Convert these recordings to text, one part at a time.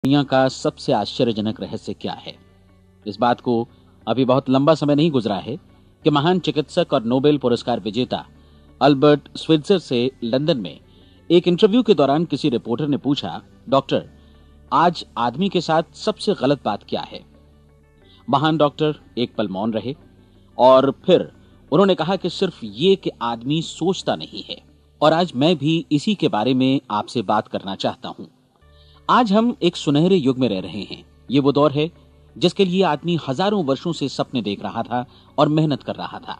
दुनिया का सबसे आश्चर्यजनक रहस्य क्या है? इस बात को अभी बहुत लंबा समय नहीं गुजरा है कि महान चिकित्सक और नोबेल पुरस्कार विजेता अल्बर्ट स्विट्जर से लंदन में एक इंटरव्यू के दौरान किसी रिपोर्टर ने पूछा, डॉक्टर, आज आदमी के साथ सबसे गलत बात क्या है? महान डॉक्टर एक पल मौन रहे और फिर उन्होंने कहा कि सिर्फ ये कि आदमी सोचता नहीं है। और आज मैं भी इसी के बारे में आपसे बात करना चाहता हूं। आज हम एक सुनहरे युग में रह रहे हैं। ये वो दौर है जिसके लिए आदमी हजारों वर्षों से सपने देख रहा था और मेहनत कर रहा था।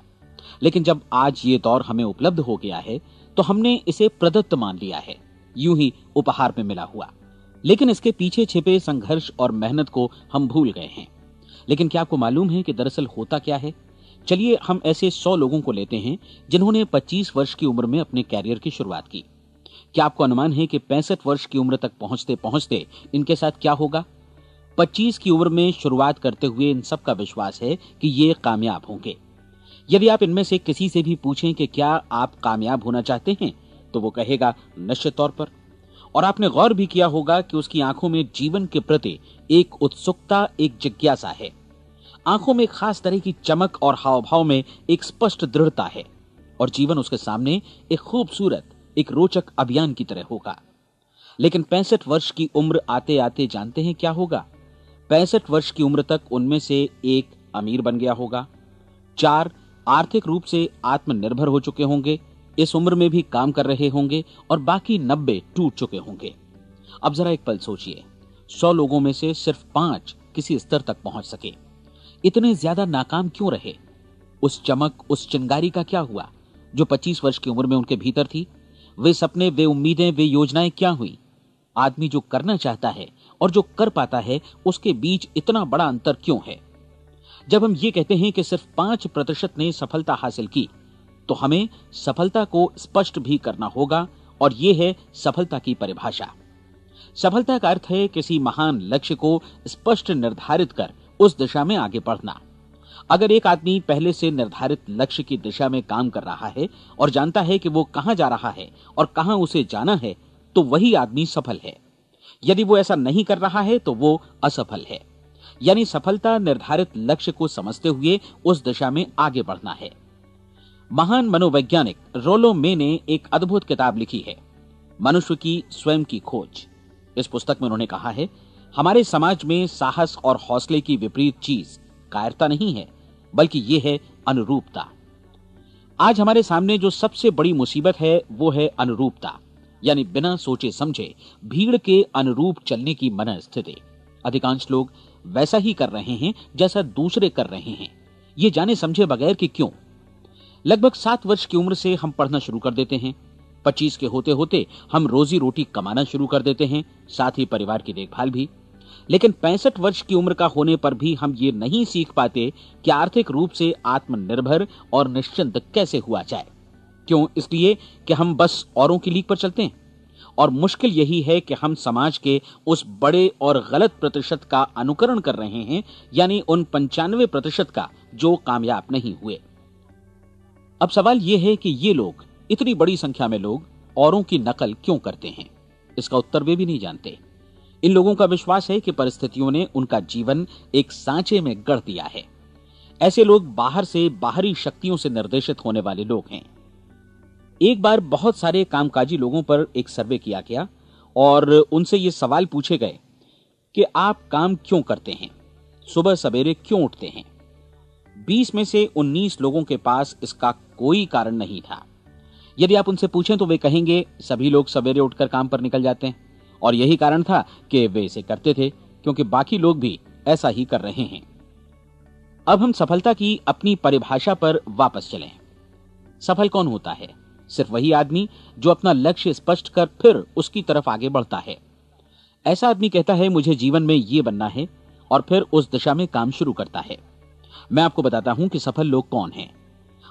लेकिन जब आज ये दौर हमें उपलब्ध हो गया है तो हमने इसे प्रदत्त मान लिया है, यूं ही उपहार में मिला हुआ। लेकिन इसके पीछे छिपे संघर्ष और मेहनत को हम भूल गए हैं। लेकिन क्या आपको मालूम है कि दरअसल होता क्या है? चलिए हम ऐसे 100 लोगों को लेते हैं जिन्होंने 25 वर्ष की उम्र में अपने कैरियर की शुरुआत की। क्या आपको अनुमान है कि 65 वर्ष की उम्र तक पहुंचते पहुंचते इनके साथ क्या होगा? 25 की उम्र में शुरुआत करते हुए इन सब का विश्वास है कि ये कामयाब होंगे। यदि आप इनमें से किसी से भी पूछें कि क्या आप कामयाब होना चाहते हैं, तो वो कहेगा निश्चित तौर पर। और आपने गौर भी किया होगा कि उसकी आंखों में जीवन के प्रति एक उत्सुकता, एक जिज्ञासा है। आंखों में खास तरह की चमक और हाव भाव में एक स्पष्ट दृढ़ता है। और जीवन उसके सामने एक खूबसूरत, एक रोचक अभियान की तरह होगा। लेकिन 65 वर्ष की उम्र आते आते जानते हैं क्या होगा? 65 वर्ष की उम्र तक उनमें से एक अमीर बन गया होगा, 4 आर्थिक रूप से आत्मनिर्भर हो चुके होंगे, इस उम्र में भी काम कर रहे होंगे, और बाकी 90 टूट चुके होंगे। अब जरा एक पल सोचिए, 100 लोगों में से सिर्फ 5 किसी स्तर तक पहुंच सके। इतने ज्यादा नाकाम क्यों रहे? उस चमक, उस चिंगारी का क्या हुआ जो 25 वर्ष की उम्र में उनके भीतर थी? वे सपने, वे उम्मीदें, वे योजनाएं क्या हुई? आदमी जो करना चाहता है और जो कर पाता है, उसके बीच इतना बड़ा अंतर क्यों है? जब हम ये कहते हैं कि सिर्फ 5% ने सफलता हासिल की, तो हमें सफलता को स्पष्ट भी करना होगा, और यह है सफलता की परिभाषा। सफलता का अर्थ है किसी महान लक्ष्य को स्पष्ट निर्धारित कर उस दिशा में आगे बढ़ना। अगर एक आदमी पहले से निर्धारित लक्ष्य की दिशा में काम कर रहा है और जानता है कि वो कहां जा रहा है और कहां उसे जाना है, तो वही आदमी सफल है। यदि वो ऐसा नहीं कर रहा है तो वो असफल है। यानी सफलता निर्धारित लक्ष्य को समझते हुए उस दिशा में आगे बढ़ना है। महान मनोवैज्ञानिक रोलो मे ने एक अद्भुत किताब लिखी है, मनुष्य की स्वयं की खोज। इस पुस्तक में उन्होंने कहा है, हमारे समाज में साहस और हौसले की विपरीत चीज कायरता नहीं है, बल्कि यह है अनुरूपता। आज हमारे सामने जो सबसे बड़ी मुसीबत है वो है अनुरूपता, यानी बिना सोचे समझे भीड़ के अनुरूप चलने की मनस्थिति। अधिकांश लोग वैसा ही कर रहे हैं जैसा दूसरे कर रहे हैं, ये जाने समझे बगैर कि क्यों। लगभग 7 वर्ष की उम्र से हम पढ़ना शुरू कर देते हैं। 25 के होते होते हम रोजी रोटी कमाना शुरू कर देते हैं, साथ ही परिवार की देखभाल भी। लेकिन 65 वर्ष की उम्र का होने पर भी हम ये नहीं सीख पाते कि आर्थिक रूप से आत्मनिर्भर और निश्चिंत कैसे हुआ जाए। क्यों? इसलिए कि हम बस औरों की लीक पर चलते हैं। और मुश्किल यही है कि हम समाज के उस बड़े और गलत प्रतिशत का अनुकरण कर रहे हैं, यानी उन 95% का जो कामयाब नहीं हुए। अब सवाल यह है कि ये लोग, इतनी बड़ी संख्या में लोग, औरों की नकल क्यों करते हैं? इसका उत्तर वे भी नहीं जानते। इन लोगों का विश्वास है कि परिस्थितियों ने उनका जीवन एक सांचे में गढ़ दिया है। ऐसे लोग बाहर से, बाहरी शक्तियों से निर्देशित होने वाले लोग हैं। एक बार बहुत सारे कामकाजी लोगों पर एक सर्वे किया गया और उनसे ये सवाल पूछे गए कि आप काम क्यों करते हैं, सुबह सवेरे क्यों उठते हैं? 20 में से 19 लोगों के पास इसका कोई कारण नहीं था। यदि आप उनसे पूछें तो वे कहेंगे सभी लोग सवेरे उठकर काम पर निकल जाते हैं, और यही कारण था कि वे इसे करते थे क्योंकि बाकी लोग भी ऐसा ही कर रहे हैं। अब हम सफलता की अपनी परिभाषा पर वापस चलें। सफल कौन होता है? सिर्फ वही आदमी जो अपना लक्ष्य स्पष्ट कर फिर उसकी तरफ आगे बढ़ता है। ऐसा आदमी कहता है मुझे जीवन में ये बनना है, और फिर उस दिशा में काम शुरू करता है। मैं आपको बताता हूं कि सफल लोग कौन हैं।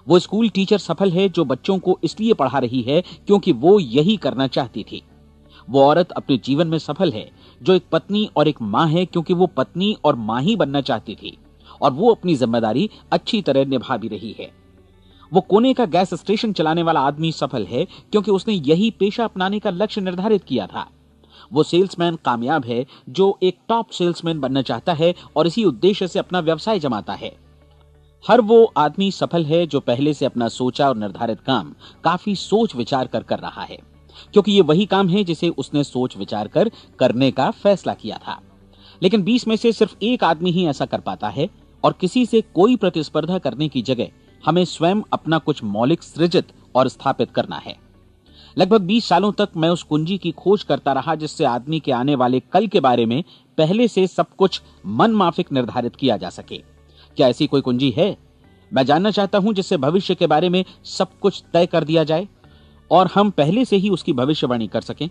वो स्कूल टीचर सफल है जो बच्चों को इसलिए पढ़ा रही है क्योंकि वो यही करना चाहती थी। वो औरत अपने जीवन में सफल है जो एक पत्नी और एक मां है क्योंकि वो पत्नी और मां ही बनना चाहती थी, और वो अपनी जिम्मेदारी अच्छी तरह निभा भी रही है। वो कोने का गैस स्टेशन चलाने वाला आदमी सफल है क्योंकि उसने यही पेशा अपनाने का लक्ष्य निर्धारित किया था। वो सेल्समैन कामयाब है जो एक टॉप सेल्समैन बनना चाहता है और इसी उद्देश्य से अपना व्यवसाय जमाता है। हर वो आदमी सफल है जो पहले से अपना सोचा और निर्धारित काम काफी सोच विचार कर रहा है, क्योंकि ये वही काम है जिसे उसने सोच विचार कर करने का फैसला किया था। लेकिन 20 में से सिर्फ एक आदमी ही ऐसा कर पाता है, और किसी से कोई प्रतिस्पर्धा करने की जगह हमें स्वयं अपना कुछ मौलिक सृजित और स्थापित करना है। लगभग 20 सालों तक मैं उस कुंजी की खोज करता रहा जिससे आदमी के आने वाले कल के बारे में पहले से सब कुछ मन माफिक निर्धारित किया जा सके। क्या ऐसी कोई कुंजी है? मैं जानना चाहता हूं जिससे भविष्य के बारे में सब कुछ तय कर दिया जाए और हम पहले से ही उसकी भविष्यवाणी कर सकें।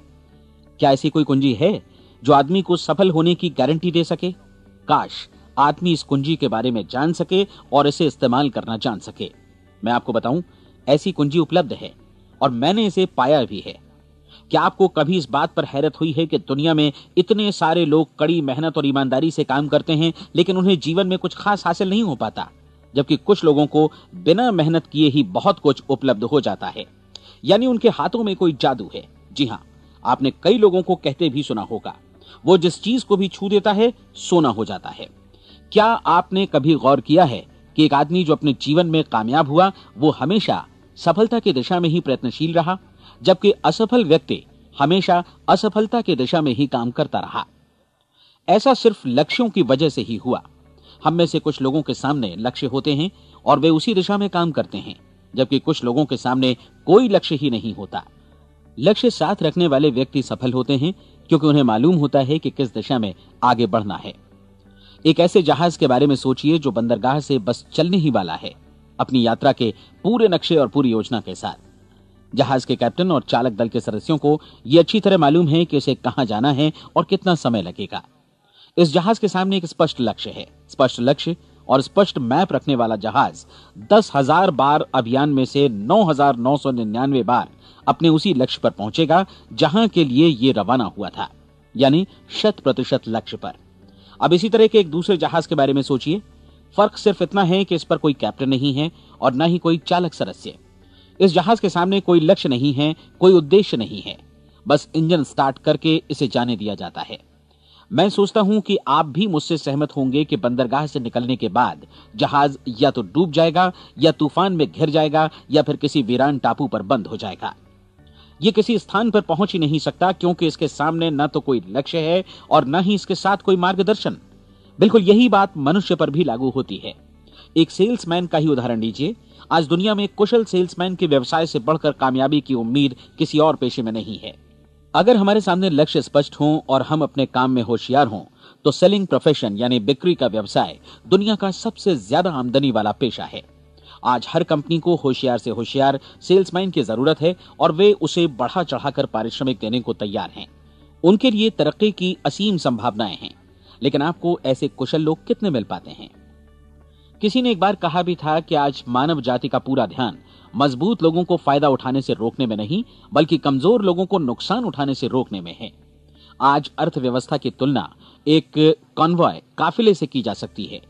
क्या ऐसी कोई कुंजी है जो आदमी को सफल होने की गारंटी दे सके? काश आदमी इस कुंजी के बारे में जान सके और इसे इस्तेमाल करना जान सके। मैं आपको बताऊं, ऐसी कुंजी उपलब्ध है और मैंने इसे पाया भी है। क्या आपको कभी इस बात पर हैरत हुई है कि दुनिया में इतने सारे लोग कड़ी मेहनत और ईमानदारी से काम करते हैं, लेकिन उन्हें जीवन में कुछ खास हासिल नहीं हो पाता, जबकि कुछ लोगों को बिना मेहनत किए ही बहुत कुछ उपलब्ध हो जाता है। यानी उनके हाथों में कोई जादू है। जी हां, आपने कई लोगों को कहते भी सुना होगा, वो जिस चीज को भी छू देता है सोना हो जाता है। क्या आपने कभी गौर किया है कि एक आदमी जो अपने जीवन में कामयाब हुआ वो हमेशा सफलता की दिशा में ही प्रयत्नशील रहा, जबकि असफल व्यक्ति हमेशा असफलता की दिशा में ही काम करता रहा? ऐसा सिर्फ लक्ष्यों की वजह से ही हुआ। हम में से कुछ लोगों के सामने लक्ष्य होते हैं और वे उसी दिशा में काम करते हैं, जबकि कुछ लोगों के सामने कोई लक्ष्य ही नहीं होता। लक्ष्य साथ रखने वाले व्यक्ति सफल होते हैं क्योंकि उन्हें मालूम होता है कि किस दिशा में आगे बढ़ना है। एक ऐसे जहाज के बारे में सोचिए जो बंदरगाह से बस चलने ही वाला है, अपनी यात्रा के पूरे नक्शे और पूरी योजना के साथ। जहाज के कैप्टन और चालक दल के सदस्यों को यह अच्छी तरह मालूम है कि उसे कहां जाना है और कितना समय लगेगा। इस जहाज के सामने एक स्पष्ट लक्ष्य है। स्पष्ट लक्ष्य और स्पष्ट मैप रखने वाला जहाज 10,000 बार अभियान में से 9,999 बार अपने उसी लक्ष्य पर पहुंचेगा जहां के लिए ये रवाना हुआ था, यानी 100% लक्ष्य पर। अब इसी तरह के एक दूसरे जहाज के बारे में सोचिए। फर्क सिर्फ इतना है कि इस पर कोई कैप्टन नहीं है और न ही कोई चालक सदस्य। इस जहाज के सामने कोई लक्ष्य नहीं है, कोई उद्देश्य नहीं है, बस इंजन स्टार्ट करके इसे जाने दिया जाता है। मैं सोचता हूं कि आप भी मुझसे सहमत होंगे कि बंदरगाह से निकलने के बाद जहाज या तो डूब जाएगा या तूफान में घिर जाएगा या फिर किसी वीरान टापू पर बंद हो जाएगा। ये किसी स्थान पर पहुंच ही नहीं सकता क्योंकि इसके सामने न तो कोई लक्ष्य है और न ही इसके साथ कोई मार्गदर्शन। बिल्कुल यही बात मनुष्य पर भी लागू होती है। एक सेल्समैन का ही उदाहरण लीजिए। आज दुनिया में कुशल सेल्समैन के व्यवसाय से बढ़कर कामयाबी की उम्मीद किसी और पेशे में नहीं है। अगर हमारे सामने लक्ष्य स्पष्ट हों और हम अपने काम में होशियार हों तो सेलिंग प्रोफेशन यानी बिक्री का व्यवसाय दुनिया का सबसे ज्यादा आमदनी वाला पेशा है। आज हर कंपनी को होशियार से होशियार सेल्समैन की जरूरत है और वे उसे बढ़ा चढ़ाकर पारिश्रमिक देने को तैयार हैं। उनके लिए तरक्की की असीम संभावनाएं हैं, लेकिन आपको ऐसे कुशल लोग कितने मिल पाते हैं? किसी ने एक बार कहा भी था कि आज मानव जाति का पूरा ध्यान मजबूत लोगों को फायदा उठाने से रोकने में नहीं, बल्कि कमजोर लोगों को नुकसान उठाने से रोकने में है। आज अर्थव्यवस्था की तुलना एक कॉन्वॉय काफिले से की जा सकती है।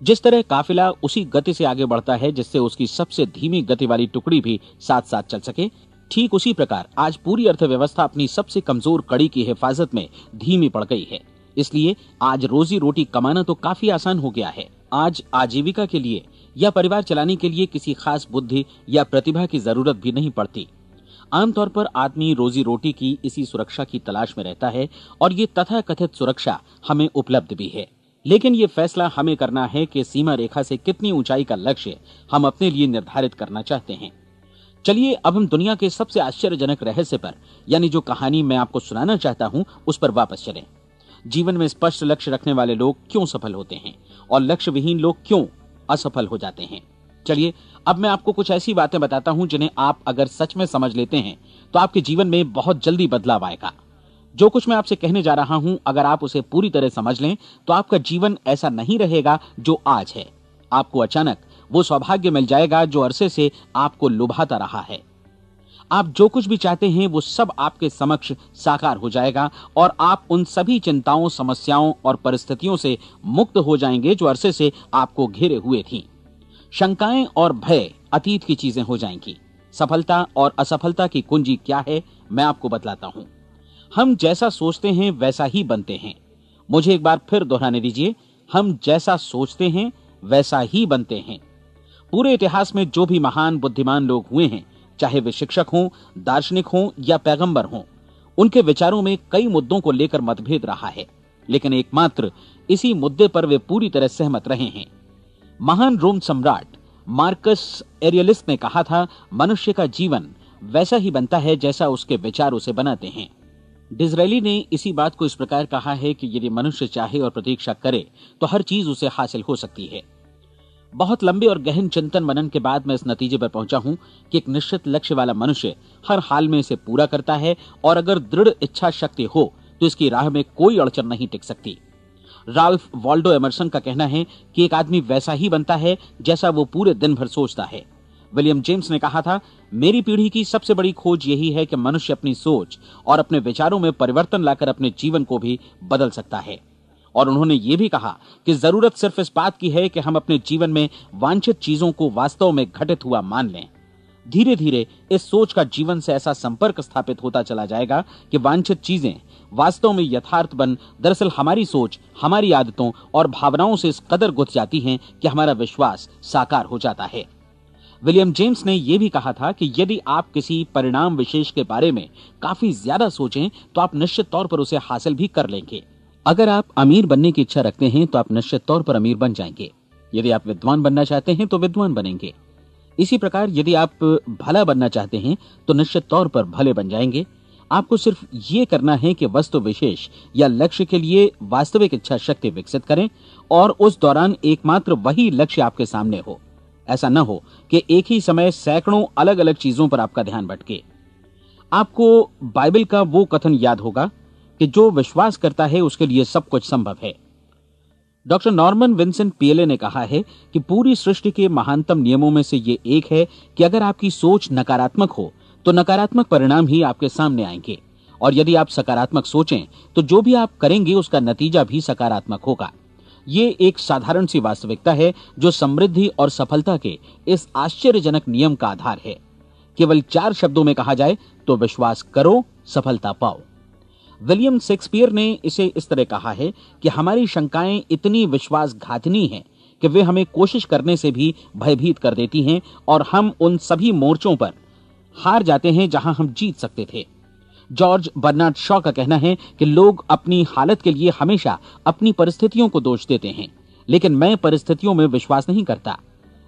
जिस तरह काफिला उसी गति से आगे बढ़ता है जिससे उसकी सबसे धीमी गति वाली टुकड़ी भी साथ साथ चल सके, ठीक उसी प्रकार आज पूरी अर्थव्यवस्था अपनी सबसे कमजोर कड़ी की हिफाजत में धीमी पड़ गई है। इसलिए आज रोजी रोटी कमाना तो काफी आसान हो गया है। आज आजीविका के लिए या परिवार चलाने के लिए किसी खास बुद्धि या प्रतिभा की जरूरत भी नहीं पड़ती। आमतौर पर आदमी रोजी रोटी की इसी सुरक्षा की तलाश में रहता है और ये तथाकथित सुरक्षा हमें उपलब्ध भी है। लेकिन ये फैसला हमें करना है कि सीमा रेखा से कितनी ऊंचाई का लक्ष्य हम अपने लिए निर्धारित करना चाहते हैं। चलिए अब हम दुनिया के सबसे आश्चर्यजनक रहस्य पर, यानी जो कहानी मैं आपको सुनाना चाहता हूं, उस पर वापस चलें। जीवन में स्पष्ट लक्ष्य रखने वाले लोग क्यों सफल होते हैं और लक्ष्य विहीन लोग क्यों असफल हो जाते हैं? चलिए अब मैं आपको कुछ ऐसी बातें बताता हूं जिन्हें आप अगर सच में समझ लेते हैं तो आपके जीवन में बहुत जल्दी बदलाव आएगा। जो कुछ मैं आपसे कहने जा रहा हूं, अगर आप उसे पूरी तरह समझ लें तो आपका जीवन ऐसा नहीं रहेगा जो आज है। आपको अचानक वो सौभाग्य मिल जाएगा जो अरसे से आपको लुभाता रहा है। आप जो कुछ भी चाहते हैं वो सब आपके समक्ष साकार हो जाएगा और आप उन सभी चिंताओं, समस्याओं और परिस्थितियों से मुक्त हो जाएंगे जो अरसे से आपको घेरे हुए थीं। शंकाएं और भय अतीत की चीजें हो जाएंगी। सफलता और असफलता की कुंजी क्या है, मैं आपको बतलाता हूं। हम जैसा सोचते हैं वैसा ही बनते हैं। मुझे एक बार फिर दोहराने दीजिए, हम जैसा सोचते हैं वैसा ही बनते हैं। पूरे इतिहास में जो भी महान बुद्धिमान लोग हुए हैं, चाहे वे शिक्षक हों, दार्शनिक हों या पैगंबर हों, उनके विचारों में कई मुद्दों को लेकर मतभेद रहा है, लेकिन एकमात्र इसी मुद्दे पर वे पूरी तरह सहमत रहे हैं। महान रोम सम्राट मार्कस एरियलिस ने कहा था, मनुष्य का जीवन वैसा ही बनता है जैसा उसके विचार उसे बनाते हैं। डिज़रायली ने इसी बात को इस प्रकार कहा है कि यदि मनुष्य चाहे और प्रतीक्षा करे तो हर चीज उसे हासिल हो सकती है। बहुत लंबे और गहन चिंतन मनन के बाद मैं इस नतीजे पर पहुंचा हूं कि एक निश्चित लक्ष्य वाला मनुष्य हर हाल में इसे पूरा करता है, और अगर दृढ़ इच्छा शक्ति हो तो इसकी राह में कोई अड़चन नहीं टिक सकती। राल्फ वॉल्डो एमर्सन का कहना है कि एक आदमी वैसा ही बनता है जैसा वो पूरे दिन भर सोचता है। विलियम जेम्स ने कहा था, मेरी पीढ़ी की सबसे बड़ी खोज यही है कि मनुष्य अपनी सोच और अपने विचारों में परिवर्तन लाकर अपने जीवन को भी बदल सकता है। और उन्होंने ये भी कहा कि जरूरत सिर्फ इस बात की है कि हम अपने जीवन में वांछित चीजों को वास्तव में घटित हुआ मान लें। धीरे धीरे इस सोच का जीवन से ऐसा संपर्क स्थापित होता चला जाएगा कि वांछित चीजें वास्तव में यथार्थ बन दरअसल हमारी सोच, हमारी आदतों और भावनाओं से इस कदर गुथ जाती हैं कि हमारा विश्वास साकार हो जाता है। विलियम जेम्स ने यह भी कहा था कि यदि आप किसी परिणाम विशेष के बारे में काफी ज्यादा सोचें तो आप निश्चित तौर पर उसे हासिल भी कर लेंगे। अगर आप अमीर बनने की इच्छा रखते हैं तो आप निश्चित तौर पर अमीर बन जाएंगे। यदि आप विद्वान बनना चाहते हैं तो विद्वान बनेंगे। इसी प्रकार यदि आप भला बनना चाहते हैं तो निश्चित तौर पर भले बन जाएंगे। आपको सिर्फ ये करना है कि वस्तु विशेष या लक्ष्य के लिए वास्तविक इच्छा शक्ति विकसित करें, और उस दौरान एकमात्र वही लक्ष्य आपके सामने हो। ऐसा न हो कि एक ही समय सैकड़ों अलग अलग चीजों पर आपका ध्यान भटके। आपको बाइबल का वो कथन याद होगा कि जो विश्वास करता है उसके लिए सब कुछ संभव है। डॉक्टर नॉर्मन विंसेंट पीएले ने कहा है कि पूरी सृष्टि के महानतम नियमों में से ये एक है कि अगर आपकी सोच नकारात्मक हो तो नकारात्मक परिणाम ही आपके सामने आएंगे, और यदि आप सकारात्मक सोचें तो जो भी आप करेंगे उसका नतीजा भी सकारात्मक होगा। ये एक साधारण सी वास्तविकता है जो समृद्धि और सफलता के इस आश्चर्यजनक नियम का आधार है। केवल 4 शब्दों में कहा जाए तो विश्वास करो, सफलता पाओ। विलियम शेक्सपियर ने इसे इस तरह कहा है कि हमारी शंकाएं इतनी विश्वासघातिनी हैं कि वे हमें कोशिश करने से भी भयभीत कर देती हैं, और हम उन सभी मोर्चों पर हार जाते हैं जहां हम जीत सकते थे। जॉर्ज बर्नार्ड शॉ का कहना है कि लोग अपनी हालत के लिए हमेशा अपनी परिस्थितियों को दोष देते हैं, लेकिन मैं परिस्थितियों में विश्वास नहीं करता।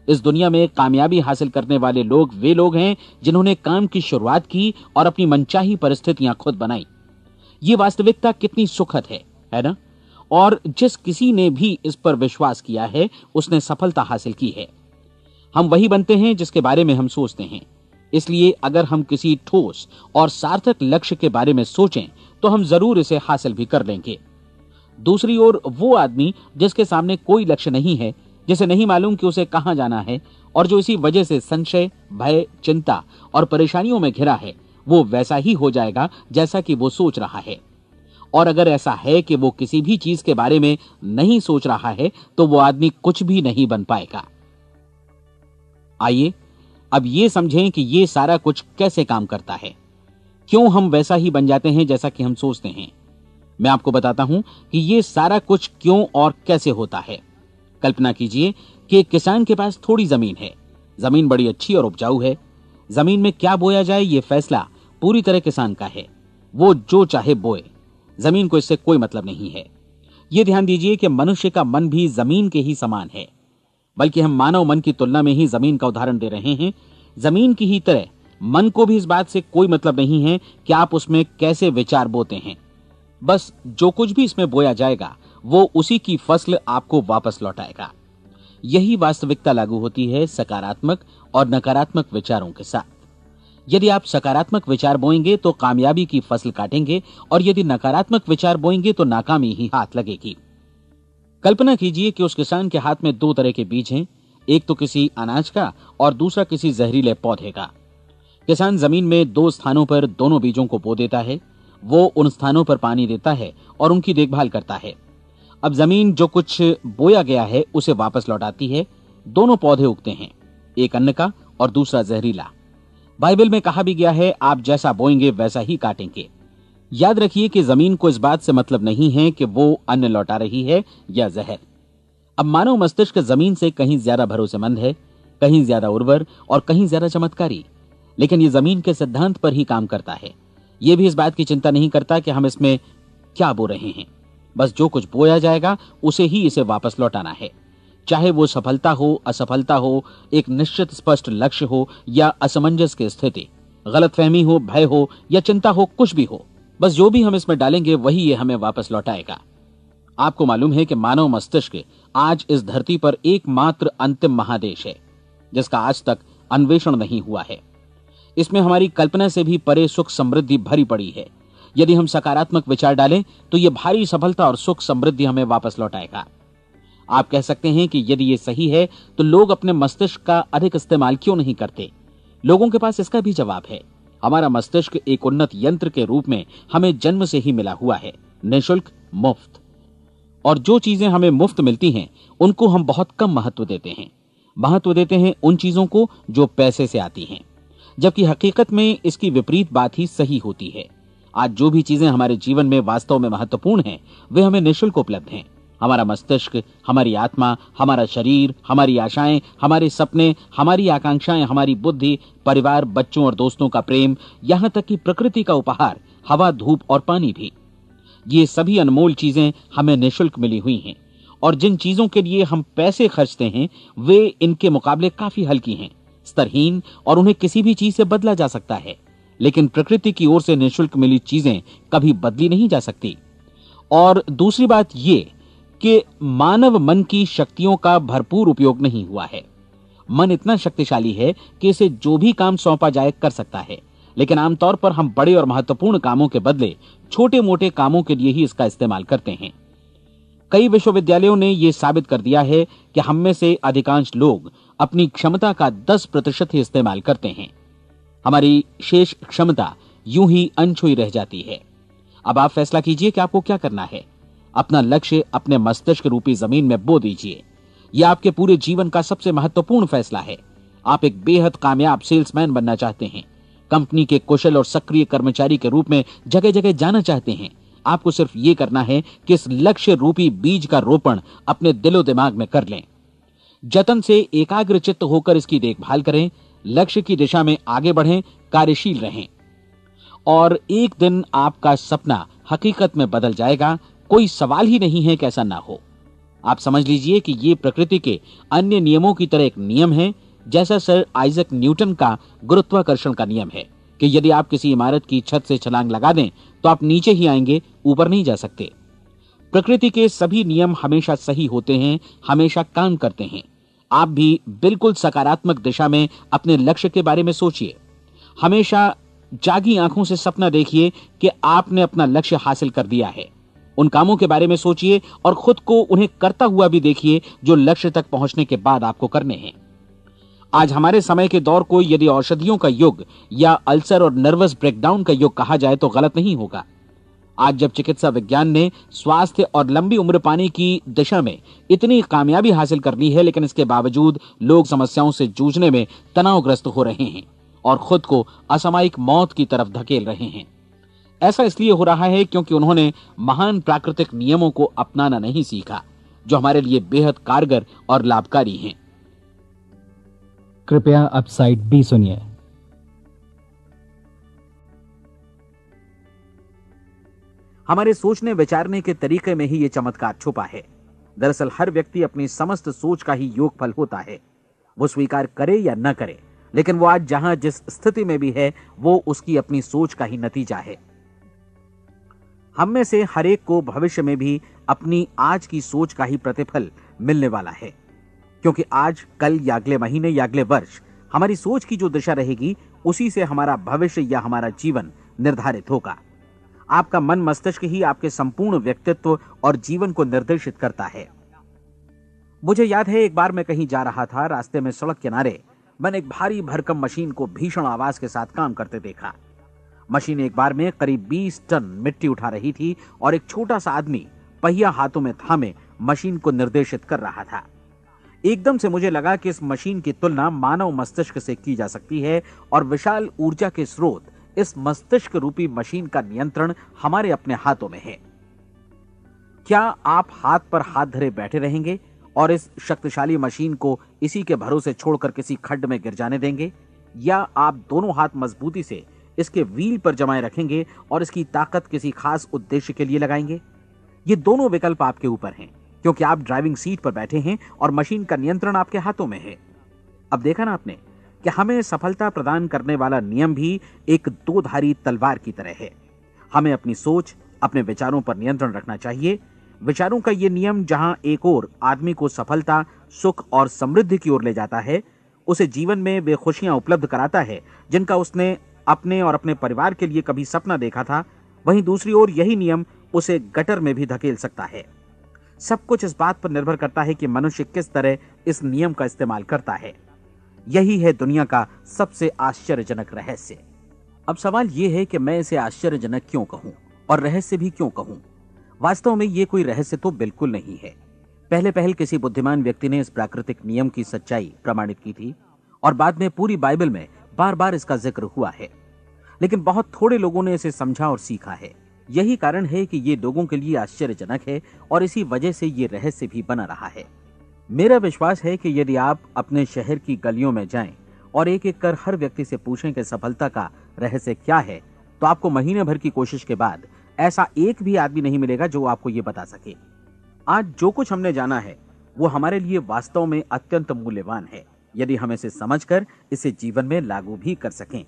इस दुनिया में कामयाबी हासिल करने वाले लोग वे लोग हैं जिन्होंने काम की शुरुआत की और अपनी मनचाही परिस्थितियां खुद बनाई। ये वास्तविकता कितनी सुखद है ना? और जिस किसी ने भी इस पर विश्वास किया है उसने सफलता हासिल की है। हम वही बनते हैं जिसके बारे में हम सोचते हैं। इसलिए अगर हम किसी ठोस और सार्थक लक्ष्य के बारे में सोचें तो हम जरूर इसे हासिल भी कर लेंगे। दूसरी ओर वो आदमी जिसके सामने कोई लक्ष्य नहीं है, जिसे नहीं मालूम कि उसे कहां जाना है, और जो इसी वजह से संशय, भय, चिंता और परेशानियों में घिरा है, वो वैसा ही हो जाएगा जैसा कि वो सोच रहा है। और अगर ऐसा है कि वो किसी भी चीज के बारे में नहीं सोच रहा है तो वो आदमी कुछ भी नहीं बन पाएगा। आइए अब ये समझें कि ये सारा कुछ कैसे काम करता है, क्यों हम वैसा ही बन जाते हैं जैसा कि हम सोचते हैं। मैं आपको बताता हूं कि ये सारा कुछ क्यों और कैसे होता है। कल्पना कीजिए कि एक किसान के पास थोड़ी जमीन है। जमीन बड़ी अच्छी और उपजाऊ है। जमीन में क्या बोया जाए ये फैसला पूरी तरह किसान का है। वो जो चाहे बोए, जमीन को इससे कोई मतलब नहीं है। ये ध्यान दीजिए कि मनुष्य का मन भी जमीन के ही समान है, बल्कि हम मानव मन की तुलना में ही जमीन का उदाहरण दे रहे हैं। जमीन की ही तरह मन को भी इस बात से कोई मतलब नहीं है कि आप उसमें कैसे विचार बोते हैं। बस जो कुछ भी इसमें बोया जाएगा वो उसी की फसल आपको वापस लौटाएगा। यही वास्तविकता लागू होती है सकारात्मक और नकारात्मक विचारों के साथ। यदि आप सकारात्मक विचार बोएंगे तो कामयाबी की फसल काटेंगे, और यदि नकारात्मक विचार बोएंगे तो नाकामी ही हाथ लगेगी। कल्पना कीजिए कि उस किसान के हाथ में 2 तरह के बीज हैं, एक तो किसी अनाज का और दूसरा किसी जहरीले पौधे का। किसान जमीन में 2 स्थानों पर दोनों बीजों को बो देता है। वो उन स्थानों पर पानी देता है और उनकी देखभाल करता है। अब जमीन जो कुछ बोया गया है उसे वापस लौटाती है। दोनों पौधे उगते हैं, एक अन्न का और दूसरा जहरीला। बाइबल में कहा भी गया है, आप जैसा बोएंगे वैसा ही काटेंगे। याद रखिए कि जमीन को इस बात से मतलब नहीं है कि वो अन्न लौटा रही है या जहर। अब मानव मस्तिष्क जमीन से कहीं ज्यादा भरोसेमंद है, कहीं ज्यादा उर्वर और कहीं ज्यादा चमत्कारी, लेकिन ये जमीन के सिद्धांत पर ही काम करता है। ये भी इस बात की चिंता नहीं करता कि हम इसमें क्या बो रहे हैं। बस जो कुछ बोया जाएगा उसे ही इसे वापस लौटाना है, चाहे वो सफलता हो, असफलता हो, एक निश्चित स्पष्ट लक्ष्य हो या असमंजस की स्थिति, गलतफहमी हो, भय हो या चिंता हो, कुछ भी हो। बस जो भी हम इसमें डालेंगे वही ये हमें वापस लौटाएगा। आपको मालूम है कि मानव मस्तिष्क आज इस धरती पर एकमात्र अंतिम महादेश है जिसका आज तक अन्वेषण नहीं हुआ है। इसमें हमारी कल्पना से भी परे सुख समृद्धि भरी पड़ी है। यदि हम सकारात्मक विचार डालें तो यह भारी सफलता और सुख समृद्धि हमें वापस लौटाएगा। आप कह सकते हैं कि यदि ये सही है तो लोग अपने मस्तिष्क का अधिक इस्तेमाल क्यों नहीं करते? लोगों के पास इसका भी जवाब है। हमारा मस्तिष्क एक उन्नत यंत्र के रूप में हमें जन्म से ही मिला हुआ है, निःशुल्क, मुफ्त। और जो चीजें हमें मुफ्त मिलती हैं उनको हम बहुत कम महत्व देते हैं। महत्व देते हैं उन चीजों को जो पैसे से आती हैं, जबकि हकीकत में इसकी विपरीत बात ही सही होती है। आज जो भी चीजें हमारे जीवन में वास्तव में महत्वपूर्ण हैं वे हमें निःशुल्क उपलब्ध हैं। हमारा मस्तिष्क, हमारी आत्मा, हमारा शरीर, हमारी आशाएं, हमारे सपने, हमारी आकांक्षाएं, हमारी बुद्धि, परिवार, बच्चों और दोस्तों का प्रेम, यहां तक कि प्रकृति का उपहार, हवा, धूप और पानी भी, ये सभी अनमोल चीजें हमें निःशुल्क मिली हुई हैं। और जिन चीजों के लिए हम पैसे खर्चते हैं वे इनके मुकाबले काफी हल्की हैं, स्तरहीन, और उन्हें किसी भी चीज से बदला जा सकता है। लेकिन प्रकृति की ओर से निःशुल्क मिली चीजें कभी बदली नहीं जा सकती। और दूसरी बात ये कि मानव मन की शक्तियों का भरपूर उपयोग नहीं हुआ है। मन इतना शक्तिशाली है कि इसे जो भी काम सौंपा जाए कर सकता है, लेकिन आमतौर पर हम बड़े और महत्वपूर्ण कामों के बदले छोटे मोटे कामों के लिए ही इसका इस्तेमाल करते हैं। कई विश्वविद्यालयों ने यह साबित कर दिया है कि हम में से अधिकांश लोग अपनी क्षमता का 10% ही इस्तेमाल करते हैं। हमारी शेष क्षमता यूं ही अनछुई रह जाती है। अब आप फैसला कीजिए कि आपको क्या करना है। अपना लक्ष्य अपने मस्तिष्क रूपी जमीन में बो दीजिए। यह आपके पूरे जीवन का सबसे महत्वपूर्ण फैसला है। आप एक बेहद कामयाब सेल्समैन बनना चाहते हैं, कंपनी के कुशल और सक्रिय कर्मचारी के रूप में जगह जगह जाना चाहते हैं। आपको सिर्फ ये करना है कि इस लक्ष्य रूपी बीज का रोपण अपने दिलो दिमाग में कर लें। जतन से एकाग्रचित्त होकर इसकी देखभाल करें, लक्ष्य की दिशा में आगे बढ़ें, कार्यशील रहें, और एक दिन आपका सपना हकीकत में बदल जाएगा। कोई सवाल ही नहीं है कि ऐसा ना हो। आप समझ लीजिए कि ये प्रकृति के अन्य नियमों की तरह एक नियम है, जैसा सर आइजक न्यूटन का गुरुत्वाकर्षण का नियम है कि यदि आप किसी इमारत की छत से छलांग लगा दें तो आप नीचे ही आएंगे, ऊपर नहीं जा सकते। प्रकृति के सभी नियम हमेशा सही होते हैं, हमेशा काम करते हैं। आप भी बिल्कुल सकारात्मक दिशा में अपने लक्ष्य के बारे में सोचिए। हमेशा जागी आंखों से सपना देखिए कि आपने अपना लक्ष्य हासिल कर दिया है। उन कामों के बारे में सोचिए और खुद को उन्हें करता हुआ भी देखिए जो लक्ष्य तक पहुंचने के बाद आपको करने हैं। आज हमारे समय के दौर को यदि औषधियों का युग या अल्सर और नर्वस ब्रेकडाउन का युग कहा जाए तो गलत नहीं होगा। आज जब चिकित्सा विज्ञान ने स्वास्थ्य और लंबी उम्र पाने की दिशा में इतनी कामयाबी हासिल कर ली है, लेकिन इसके बावजूद लोग समस्याओं से जूझने में तनावग्रस्त हो रहे हैं और खुद को असामयिक मौत की तरफ धकेल रहे हैं। ऐसा इसलिए हो रहा है क्योंकि उन्होंने महान प्राकृतिक नियमों को अपनाना नहीं सीखा, जो हमारे लिए बेहद कारगर और लाभकारी हैं। कृपया अब साइड बी सुनिए। हमारे सोचने विचारने के तरीके में ही ये चमत्कार छुपा है। दरअसल हर व्यक्ति अपनी समस्त सोच का ही योगफल होता है। वो स्वीकार करे या न करे, लेकिन वो आज जहां जिस स्थिति में भी है वो उसकी अपनी सोच का ही नतीजा है। हम में से हर एक को भविष्य में भी अपनी आज की सोच का ही प्रतिफल मिलने वाला है, क्योंकि आज, कल या अगले महीने या अगले वर्ष हमारी सोच की जो दिशा रहेगी उसी से हमारा भविष्य या हमारा जीवन निर्धारित होगा। आपका मन मस्तिष्क ही आपके संपूर्ण व्यक्तित्व और जीवन को निर्देशित करता है। मुझे याद है एक बार मैं कहीं जा रहा था, रास्ते में सड़क किनारे मैंने एक भारी भरकम मशीन को भीषण आवाज के साथ काम करते देखा। मशीन एक बार में करीब 20 टन मिट्टी उठा रही थी और एक छोटा सा आदमी पहिया हाथों में थामे मशीन को निर्देशित कर रहा था। एकदम से मुझे लगा कि इस मशीन की तुलना मानव मस्तिष्क से की जा सकती है और विशाल ऊर्जा के स्रोत इस मस्तिष्क रूपी मशीन का नियंत्रण हमारे अपने हाथों में है। क्या आप हाथ पर हाथ धरे बैठे रहेंगे और इस शक्तिशाली मशीन को इसी के भरोसे छोड़कर किसी खड्ड में गिर जाने देंगे, या आप दोनों हाथ मजबूती से इसके व्हील पर जमाए रखेंगे और इसकी ताकत किसी खास उद्देश्य के लिए लगाएंगे? ये दोनों विकल्प आपके ऊपर हैं, क्योंकि आप ड्राइविंग सीट पर बैठे हैं और मशीन का नियंत्रण आपके हाथों में है। अब देखा ना आपने कि हमें सफलता प्रदान करने वाला नियम भी एक दो-धारी तलवार की तरह है। हमें अपनी सोच, अपने विचारों पर नियंत्रण रखना चाहिए। विचारों का ये नियम जहां एक ओर आदमी को सफलता, सुख और समृद्धि की ओर ले जाता है, उसे जीवन में वे खुशियां उपलब्ध कराता है जिनका उसने अपने और अपने परिवार के लिए कभी सपना देखा था, वहीं दूसरी ओर यही नियम उसे गटर में भी धकेल सकता है। सब कुछ इस बात पर निर्भर करता है कि मनुष्य किस तरह इस नियम का इस्तेमाल करता है। यही है दुनिया का सबसे आश्चर्यजनक रहस्य। अब सवाल यह है कि मैं इसे आश्चर्यजनक क्यों कहूं और रहस्य भी क्यों कहूं? वास्तव में यह कोई रहस्य तो बिल्कुल नहीं है। पहले किसी बुद्धिमान व्यक्ति ने इस प्राकृतिक नियम की सच्चाई प्रमाणित की थी और बाद में पूरी बाइबल में बार बार इसका जिक्र हुआ है, लेकिन बहुत थोड़े लोगों ने इसे समझा और सीखा है। यही कारण है कि ये लोगों के लिए आश्चर्यजनक है और इसी वजह से ये रहस्य भी बना रहा है। मेरा विश्वास है कि यदि आप अपने शहर की गलियों में जाएं और एक एक कर हर व्यक्ति से पूछें कि सफलता का रहस्य क्या है, तो आपको महीने भर की कोशिश के बाद ऐसा एक भी आदमी नहीं मिलेगा जो आपको ये बता सके। आज जो कुछ हमने जाना है वो हमारे लिए वास्तव में अत्यंत मूल्यवान है, यदि हम इसे समझकर इसे जीवन में लागू भी कर सकें।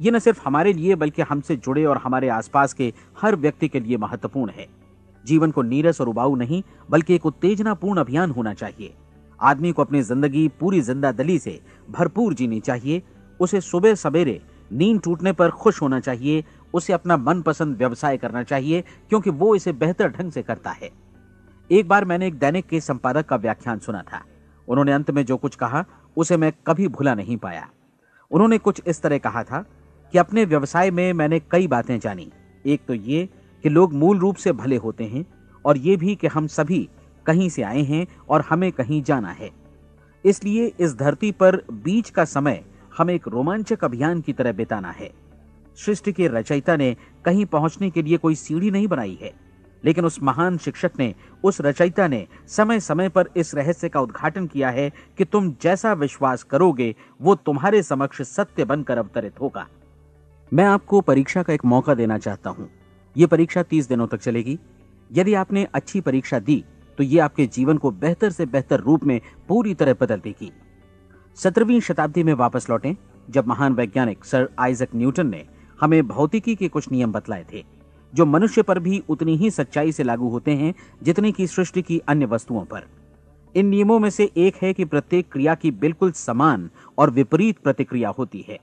ये न सिर्फ हमारे लिए बल्कि हमसे जुड़े और हमारे आसपास के हर व्यक्ति के लिए महत्वपूर्ण है। जीवन को नीरस और उबाऊ नहीं बल्कि एक उत्तेजनापूर्ण अभियान होना चाहिए। आदमी को अपनी जिंदगी पूरी जिंदादिली से भरपूर जीनी चाहिए। उसे सुबह सवेरे नींद टूटने पर खुश होना चाहिए। उसे अपना मनपसंद व्यवसाय करना चाहिए क्योंकि वो इसे बेहतर ढंग से करता है। एक बार मैंने एक दैनिक के संपादक का व्याख्यान सुना था। उन्होंने अंत में जो कुछ कहा उसे मैं कभी भुला नहीं पाया। उन्होंने कुछ इस तरह कहा था कि अपने व्यवसाय में मैंने कई बातें जानी। एक तो ये कि लोग मूल रूप से भले होते हैं और ये भी कि हम सभी कहीं से आए हैं और हमें कहीं जाना है। इसलिए इस धरती पर बीच का समय हमें एक रोमांचक अभियान की तरह बिताना है। सृष्टि के रचयिता ने कहीं पहुंचने के लिए कोई सीढ़ी नहीं बनाई है, लेकिन उस महान शिक्षक ने, उस रचयिता ने समय समय पर इस रहस्य का उद्घाटन किया है कि तुम जैसा विश्वास करोगे वो तुम्हारे समक्ष सत्य बनकर अवतरित होगा। मैं आपको परीक्षा का एक मौका देना चाहता हूं। यह परीक्षा 30 दिनों तक चलेगी। यदि आपने अच्छी परीक्षा दी तो ये आपके जीवन को बेहतर से बेहतर रूप में पूरी तरह बदल देगी। 17वीं शताब्दी में वापस लौटें, जब महान वैज्ञानिक सर आइजक न्यूटन ने हमें भौतिकी के कुछ नियम बतलाए थे, जो मनुष्य पर भी उतनी ही सच्चाई से लागू होते हैं जितनी की सृष्टि की अन्य वस्तुओं पर। इन नियमों में से एक है कि प्रत्येक क्रिया की बिल्कुल समान और विपरीत प्रतिक्रिया होती है।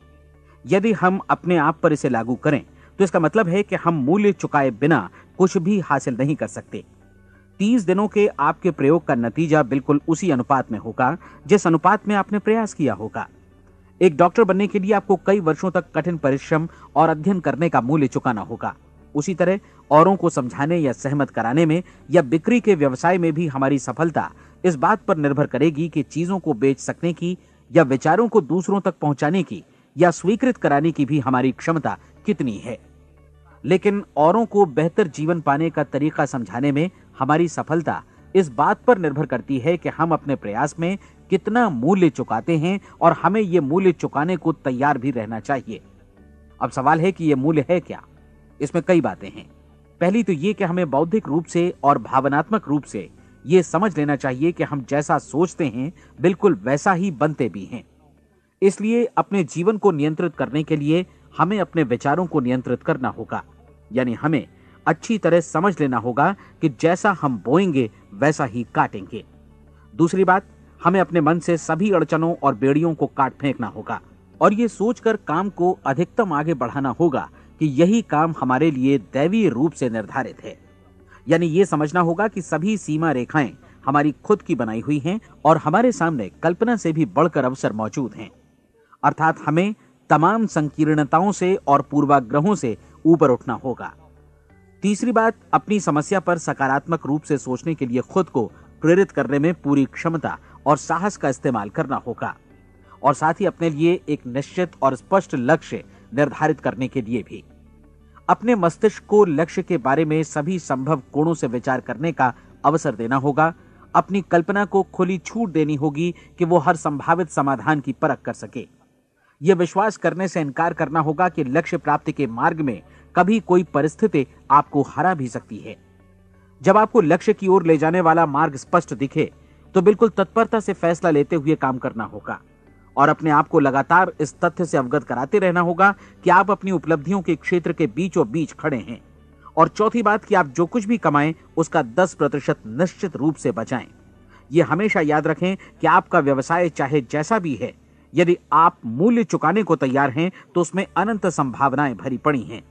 यदि हम अपने आप पर इसे लागू करें तो इसका मतलब है कि हम मूल्य चुकाए बिना कुछ भी हासिल नहीं कर सकते। 30 दिनों के आपके प्रयोग का नतीजा बिल्कुल उसी अनुपात में होगा जिस अनुपात में आपने प्रयास किया होगा। एक डॉक्टर बनने के लिए आपको कई वर्षों तक कठिन परिश्रम और अध्ययन करने का मूल्य चुकाना होगा। उसी तरह औरों को समझाने या सहमत कराने में या बिक्री के व्यवसाय में भी हमारी सफलता इस बात पर निर्भर करेगी कि चीजों को बेच सकने की या विचारों को दूसरों तक पहुंचाने की या स्वीकृत कराने की भी हमारी क्षमता कितनी है। लेकिन औरों को बेहतर जीवन पाने का तरीका समझाने में हमारी सफलता इस बात पर निर्भर करती है कि हम अपने प्रयास में कितना मूल्य चुकाते हैं और हमें यह मूल्य चुकाने को तैयार भी रहना चाहिए। अब सवाल है कि यह मूल्य है क्या? इसमें कई बातें हैं। पहली तो यह कि हमें बौद्धिक रूप से और भावनात्मक रूप से यह समझ लेना चाहिए कि हम जैसा सोचते हैं बिल्कुल वैसा ही बनते भी हैं। इसलिए अपने जीवन को नियंत्रित करने के लिए हमें अपने विचारों को नियंत्रित करना होगा। यानी हमें अच्छी तरह समझ लेना होगा कि जैसा हम बोएंगे वैसा ही काटेंगे। दूसरी बात, हमें अपने मन से सभी अड़चनों और बेड़ियों को काट फेंकना होगा और ये सोचकर काम को अधिकतम आगे बढ़ाना होगा कि यही काम हमारे लिए दैवीय रूप से निर्धारित है। यानी ये समझना होगा कि सभी सीमा रेखाएं हमारी खुद की बनाई हुई हैं और हमारे सामने कल्पना से भी बढ़कर अवसर मौजूद हैं। अर्थात हमें तमाम संकीर्णताओं से और पूर्वाग्रहों से ऊपर उठना होगा। तीसरी बात, अपनी समस्या पर सकारात्मक रूप से सोचने के लिए खुद को प्रेरित करने में पूरी क्षमता और साहस का इस्तेमाल करना होगा और साथ ही अपने लिए एक निश्चित और स्पष्ट लक्ष्य निर्धारित करने के लिए भी। अपने मस्तिष्क को लक्ष्य के बारे में सभी संभव कोणों से विचार करने का अवसर देना होगा। अपनी कल्पना को खुली छूट देनी होगी कि वो हर संभावित समाधान की परख कर सके। यह विश्वास करने से इनकार करना होगा कि लक्ष्य प्राप्ति के मार्ग में कभी कोई परिस्थिति आपको हरा भी सकती है। जब आपको लक्ष्य की ओर ले जाने वाला मार्ग स्पष्ट दिखे तो बिल्कुल तत्परता से फैसला लेते हुए काम करना होगा और अपने आप को लगातार इस तथ्य से अवगत कराते रहना होगा कि आप अपनी उपलब्धियों के क्षेत्र के बीचों बीच खड़े हैं। और चौथी बात कि आप जो कुछ भी कमाएं उसका 10% निश्चित रूप से बचाएं। यह हमेशा याद रखें कि आपका व्यवसाय चाहे जैसा भी है, यदि आप मूल्य चुकाने को तैयार हैं तो उसमें अनंत संभावनाएं भरी पड़ी हैं।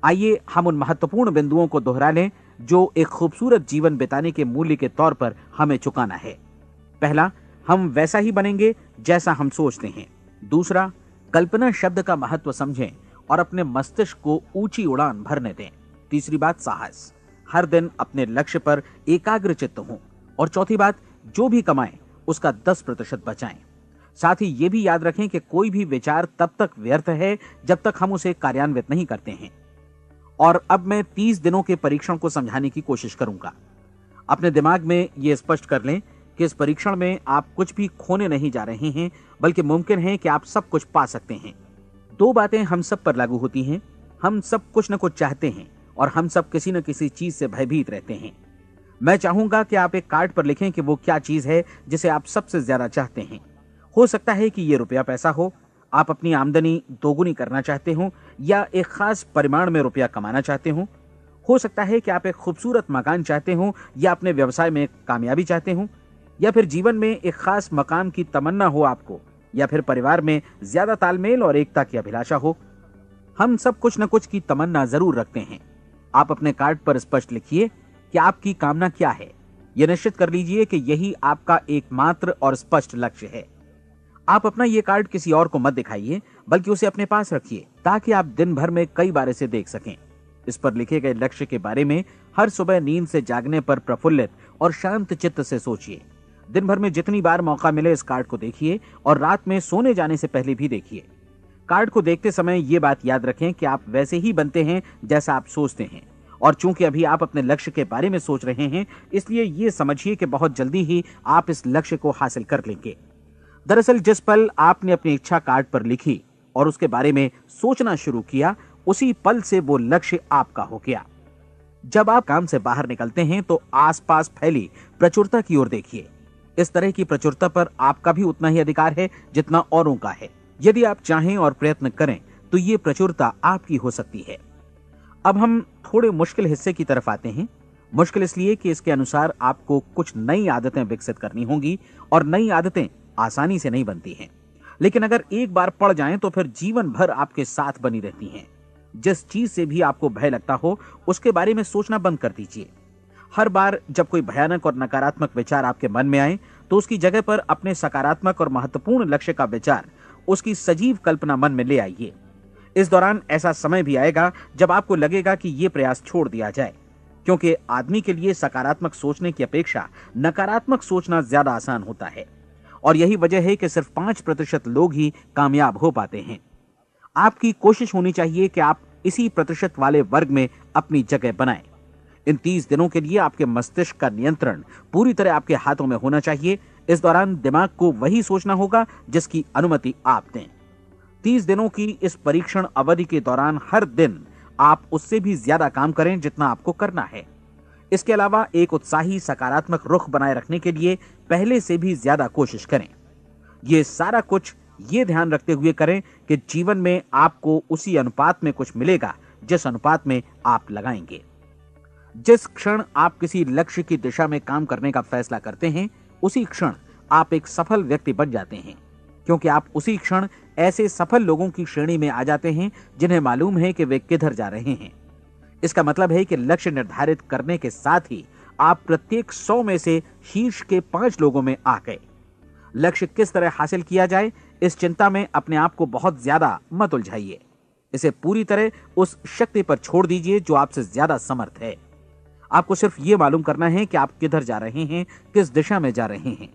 आइए हम उन महत्वपूर्ण बिंदुओं को दोहरा लें जो एक खूबसूरत जीवन बिताने के मूल्य के तौर पर हमें चुकाना है। पहला, हम वैसा ही बनेंगे जैसा हम सोचते हैं। दूसरा, कल्पना शब्द का महत्व समझें और अपने मस्तिष्क को ऊंची उड़ान भरने दें। तीसरी बात, साहस, हर दिन अपने लक्ष्य पर एकाग्र चित्त हों। और चौथी बात, जो भी कमाएं उसका 10% बचाएं। साथ ही ये भी याद रखें कि कोई भी विचार तब तक व्यर्थ है जब तक हम उसे कार्यान्वित नहीं करते हैं। और अब मैं 30 दिनों के परीक्षण को समझाने की कोशिश करूंगा। अपने दिमाग में यह स्पष्ट कर लें कि इस परीक्षण में आप कुछ भी खोने नहीं जा रहे हैं, बल्कि मुमकिन है कि आप सब कुछ पा सकते हैं। 2 बातें हम सब पर लागू होती हैं। हम सब कुछ न कुछ चाहते हैं और हम सब किसी न किसी चीज से भयभीत रहते हैं। मैं चाहूंगा कि आप एक कार्ड पर लिखें कि वो क्या चीज है जिसे आप सबसे ज्यादा चाहते हैं। हो सकता है कि ये रुपया पैसा हो, आप अपनी आमदनी दोगुनी करना चाहते हो, या एक खास परिमाण में रुपया कमाना चाहते हो सकता है कि आप एक खूबसूरत मकान चाहते हो, या अपने व्यवसाय में कामयाबी चाहते हो, या फिर जीवन में एक खास मकाम की तमन्ना हो आपको, या फिर परिवार में ज्यादा तालमेल और एकता की अभिलाषा हो। हम सब कुछ न कुछ की तमन्ना जरूर रखते हैं। आप अपने कार्ड पर स्पष्ट लिखिए कि आपकी कामना क्या है। यह निश्चित कर लीजिए कि यही आपका एकमात्र और स्पष्ट लक्ष्य है। आप अपना यह कार्ड किसी और को मत दिखाइए, बल्कि उसे अपने पास रखिए ताकि आप दिन भर में कई बार इसे देख सकें। इस पर लिखे गए लक्ष्य के बारे में हर सुबह नींद से जागने पर प्रफुल्लित और शांत चित्त से सोचिए। दिन भर में जितनी बार मौका मिले इस कार्ड को देखिए और रात में सोने जाने से पहले भी देखिए। कार्ड को देखते समय ये बात याद रखें कि आप वैसे ही बनते हैं जैसा आप सोचते हैं। और चूंकि अभी आप अपने लक्ष्य के बारे में सोच रहे हैं, इसलिए ये समझिए कि बहुत जल्दी ही आप इस लक्ष्य को हासिल कर लेंगे। दरअसल जिस पल आपने अपनी इच्छा कार्ड पर लिखी और उसके बारे में सोचना शुरू किया, उसी पल से वो लक्ष्य आपका हो गया। जब आप काम से बाहर निकलते हैं तो आसपास फैली प्रचुरता की ओर देखिए। इस तरह की प्रचुरता पर आपका भी उतना ही अधिकार है जितना औरों का है। यदि आप चाहें और प्रयत्न करें तो ये प्रचुरता आपकी हो सकती है। अब हम थोड़े मुश्किल हिस्से की तरफ आते हैं। मुश्किल इसलिए कि इसके अनुसार आपको कुछ नई आदतें विकसित करनी होंगी और नई आदतें आसानी से नहीं बनती हैं, लेकिन अगर एक बार पड़ जाएं तो फिर जीवन भर आपके साथ बनी रहती हैं। जिस चीज से भी आपको भय लगता हो उसके बारे में सोचना बंद कर दीजिए। हर बार जब कोई भयानक और नकारात्मक विचार आपके मन में आए तो उसकी जगह पर अपने सकारात्मक और महत्वपूर्ण लक्ष्य का विचार, उसकी सजीव कल्पना मन में ले आइए। इस दौरान ऐसा समय भी आएगा जब आपको लगेगा कि यह प्रयास छोड़ दिया जाए, क्योंकि आदमी के लिए सकारात्मक सोचने की अपेक्षा नकारात्मक सोचना ज्यादा आसान होता है। और यही वजह है कि सिर्फ 5% लोग ही कामयाब हो पाते हैं। आपकी कोशिश होनी चाहिए कि आप इसी प्रतिशत वाले वर्ग में अपनी जगह बनाएं। इन 30 दिनों के लिए आपके मस्तिष्क का नियंत्रण पूरी तरह आपके हाथों में होना चाहिए। इस दौरान दिमाग को वही सोचना होगा जिसकी अनुमति आप दें। 30 दिनों की इस परीक्षण अवधि के दौरान हर दिन आप उससे भी ज्यादा काम करें जितना आपको करना है। इसके अलावा एक उत्साही सकारात्मक रुख बनाए रखने के लिए पहले से भी ज्यादा कोशिश करें। ये सारा कुछ ये ध्यान रखते हुए करें कि जीवन में आपको उसी अनुपात में कुछ मिलेगा जिस अनुपात में आप लगाएंगे। जिस क्षण आप किसी लक्ष्य की दिशा में काम करने का फैसला करते हैं, उसी क्षण आप एक सफल व्यक्ति बन जाते हैं, क्योंकि आप उसी क्षण ऐसे सफल लोगों की श्रेणी में आ जाते हैं जिन्हें मालूम है कि वे किधर जा रहे हैं। इसका मतलब है कि लक्ष्य निर्धारित करने के साथ ही आप प्रत्येक 100 में से शीर्ष के 5 लोगों में आ गए। लक्ष्य किस तरह हासिल किया जाए, इस चिंता में अपने आप को बहुत ज्यादा मत उलझाइए। इसे पूरी तरह उस शक्ति पर छोड़ दीजिए जो आपसे ज्यादा समर्थ है। आपको सिर्फ ये मालूम करना है कि आप किधर जा रहे हैं, किस दिशा में जा रहे हैं।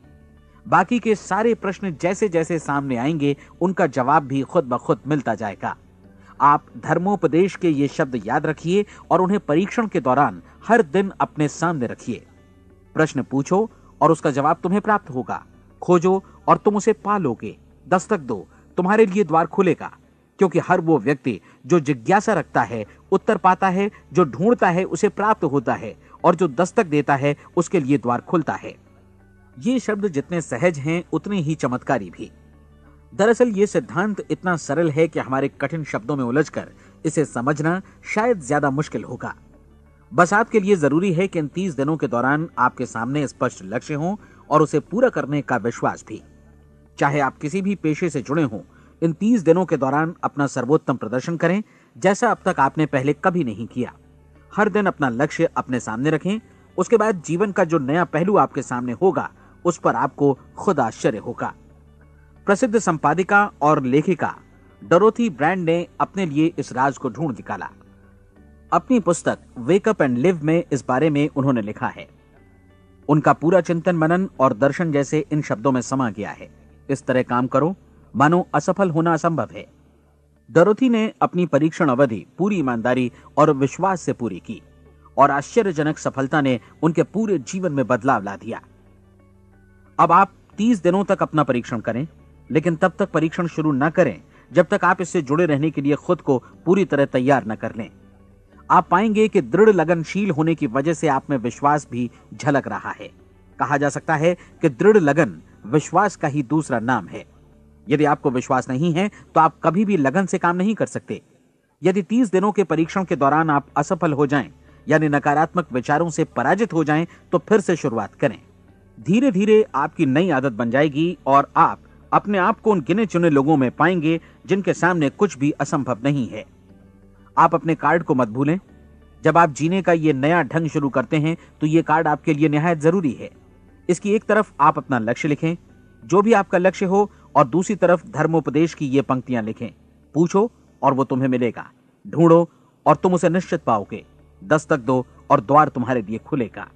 बाकी के सारे प्रश्न जैसे जैसे सामने आएंगे उनका जवाब भी खुद ब खुद मिलता जाएगा। आप धर्मोपदेश के ये शब्द याद रखिए और उन्हें परीक्षण के दौरान हर दिन अपने सामने रखिए। प्रश्न पूछो और उसका जवाब तुम्हें प्राप्त होगा। खोजो और तुम उसे पा लोगे। दस्तक दो, तुम्हारे लिए द्वार खुलेगा। क्योंकि हर वो व्यक्ति जो जिज्ञासा रखता है उत्तर पाता है, जो ढूंढता है उसे प्राप्त होता है, और जो दस्तक देता है उसके लिए द्वार खुलता है। ये शब्द जितने सहज हैं उतने ही चमत्कारी भी। दरअसल ये सिद्धांत इतना सरल है कि हमारे कठिन शब्दों में उलझकर इसे समझना शायद ज्यादा मुश्किल होगा। बस आपके लिए जरूरी है कि इन 30 दिनों के दौरान आपके सामने स्पष्ट लक्ष्य हो और उसे पूरा करने का विश्वास भी। चाहे आप किसी भी पेशे से जुड़े हों, इन 30 दिनों के दौरान अपना सर्वोत्तम प्रदर्शन करें, जैसा अब तक आपने पहले कभी नहीं किया। हर दिन अपना लक्ष्य अपने सामने रखें। उसके बाद जीवन का जो नया पहलू आपके सामने होगा उस पर आपको खुद आश्चर्य होगा। प्रसिद्ध संपादिका और लेखिका डोरोथी ब्रैंड ने अपने लिए इस राज को ढूंढ निकाला। अपनी पुस्तक वेक अप एंड लिव में इस बारे में उन्होंने लिखा है। उनका पूरा चिंतन मनन और दर्शन जैसे इन शब्दों में समा गया है। इस तरह काम करो मानो असफल होना असंभव है। डोरोथी ने अपनी परीक्षण अवधि पूरी ईमानदारी और विश्वास से पूरी की और आश्चर्यजनक सफलता ने उनके पूरे जीवन में बदलाव ला दिया। अब आप 30 दिनों तक अपना परीक्षण करें, लेकिन तब तक परीक्षण शुरू न करें जब तक आप इससे जुड़े रहने के लिए खुद को पूरी तरह तैयार न कर लें। आप पाएंगे कि दृढ़ लगनशील होने की वजह से आप में विश्वास भी झलक रहा है। कहा जा सकता है कि दृढ़ लगन विश्वास का ही दूसरा नाम है। यदि आपको विश्वास नहीं है तो आप कभी भी लगन से काम नहीं कर सकते। यदि 30 दिनों के परीक्षण के दौरान आप असफल हो जाएं, यानी नकारात्मक विचारों से पराजित हो जाएं, तो फिर से शुरुआत करें। धीरे धीरे आपकी नई आदत बन जाएगी और आप अपने आप को उन गिने चुने लोगों में पाएंगे जिनके सामने कुछ भी असंभव नहीं है। आप अपने कार्ड को मत भूलें। जब आप जीने का ये नया ढंग शुरू करते हैं तो ये कार्ड आपके लिए निहायत जरूरी है। इसकी एक तरफ आप अपना लक्ष्य लिखें, जो भी आपका लक्ष्य हो, और दूसरी तरफ धर्मोपदेश की ये पंक्तियां लिखें। पूछो और वो तुम्हें मिलेगा। ढूंढो और तुम उसे निश्चित पाओगे। दस्तक दो और द्वार तुम्हारे लिए खुलेगा।